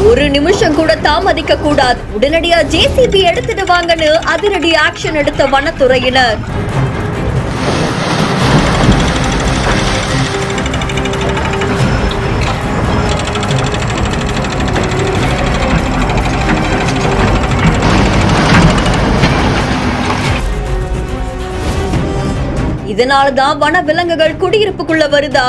ஒரு நிமிஷம் கூட தாமதிக்க கூடாது, உடனடியா JCB எடுத்துட்டு வாங்கன்னு அதிரடி ஆக்ஷன் எடுத்த வனத்துறையினர். இதனாலதான் வன விலங்குகள் குடியிருப்புக்குள்ள வருதா?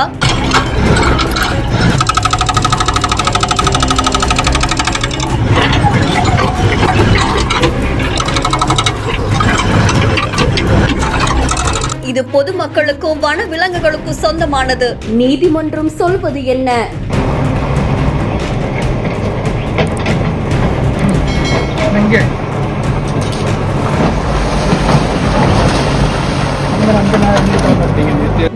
இது பொதுமக்களுக்கும் வன விலங்குகளுக்கும் சொந்தமானது. நீதிமன்றம் சொல்வது என்ன?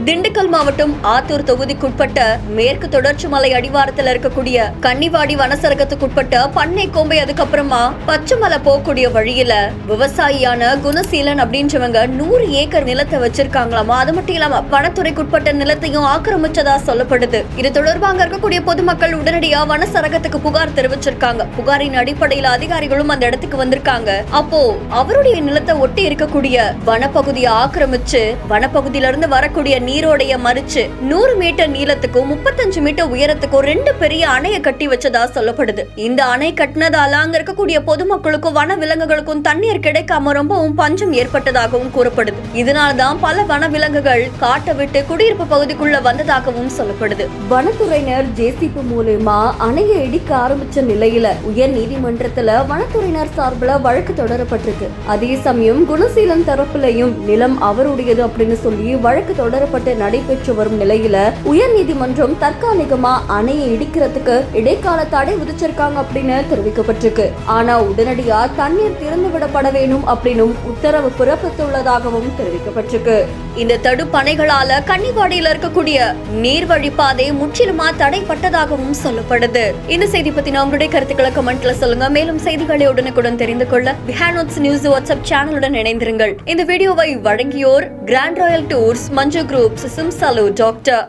திண்டுக்கல் மாவட்டம் ஆத்தூர் தொகுதிக்குட்பட்ட மேற்கு தொடர்ச்சி மலை அடிவாரத்தில் இருக்கக்கூடிய கன்னிவாடி வனசரகத்துக்குட்பட்ட பண்ணை கோம்பை, அதுக்கப்புறமா பச்சைமலை போகக்கூடிய வழியில விவசாயியான குணசீலன் அப்படின்றவங்க 100 ஏக்கர் நிலத்தை வச்சிருக்காங்களாமா. அது மட்டும் இல்லாம வனத்துறைக்குட்பட்ட நிலத்தையும் ஆக்கிரமிச்சதா சொல்லப்படுது. இது தொடர்பாக இருக்கக்கூடிய பொதுமக்கள் உடனடியா வனசரகத்துக்கு புகார் தெரிவிச்சிருக்காங்க. புகாரின் அடிப்படையில் அதிகாரிகளும் அந்த இடத்துக்கு வந்திருக்காங்க. அப்போ அவருடைய நிலத்தை ஒட்டி இருக்கக்கூடிய வனப்பகுதியை ஆக்கிரமிச்சு வனப்பகுதியிலிருந்து வரக்கூடிய நீரோடைய மறிச்சு 100 மீட்டர் நீளத்துக்கும் 35 மீட்டர் உயரத்துக்கும் 2 பெரிய அணையை கட்டி வச்சதா சொல்லப்படுது. இந்த அணை கட்டினதால அங்க இருக்கக்கூடிய பொதுமக்களுக்கும் வன விலங்குகளுக்கும் தண்ணீர் கிடைக்காம ரொம்பவும் பஞ்சம் ஏற்பட்டதாகவும் கூறப்படுது. இதனால்தான் பல வன விலங்குகள் காட்டை விட்டு குடியிருப்பு பகுதிக்குள்ள வந்ததாகவும் சொல்லப்படுது. வனத்துறையினர் JCB மூலமா அணையை இடிக்க ஆரம்பிச்ச நிலையில உயர் நீதிமன்றத்துல வனத்துறையினர் சார்பில் வழக்கு தொடரப்பட்டிருக்கு. அதே சமயம் குணசீலன் தரப்புலையும் நிலம் அவருடையது அப்படின்னு சொல்லி வழக்கு தொடரப்பட்டு நடைபெற்று வரும் நிலையில உயர் நீதிமன்றம் தற்காலிகமா அணையை இடிக்கிறதுக்கு இடைக்கால தடை விதிச்சிருக்காங்க அப்படின்னு தெரிவிக்கப்பட்டிருக்கு. ஆனா உடனடியா தண்ணீர் திறந்து விடப்பட வேண்டும் அப்படின்னு உத்தரவு பிறப்பித்துள்ளதாகவும் தெரிவிக்கப்பட்டிருக்கு. இந்த தடுப்பணைகளால கன்னிவாடியில இருக்கக்கூடிய நீர்வழிப்பாதை முற்றிலுமா தடைப்பட்டதாகவும் சொல்லப்படுது. இந்த செய்தி பத்தின உங்களுடைய கருத்துக்களை கமெண்ட்ல சொல்லுங்க. மேலும் செய்திகளை உடனுக்குடன் தெரிந்து கொள்ள Behindwoods நியூஸ் வாட்ஸ்அப் சேனலுடன் இணைந்திருங்கள். இந்த வீடியோவை வழங்கியோர் கிராண்ட் ராயல் டூர்ஸ், மஞ்சு குரூப்ஸ், சிம்சலு, டாக்டர்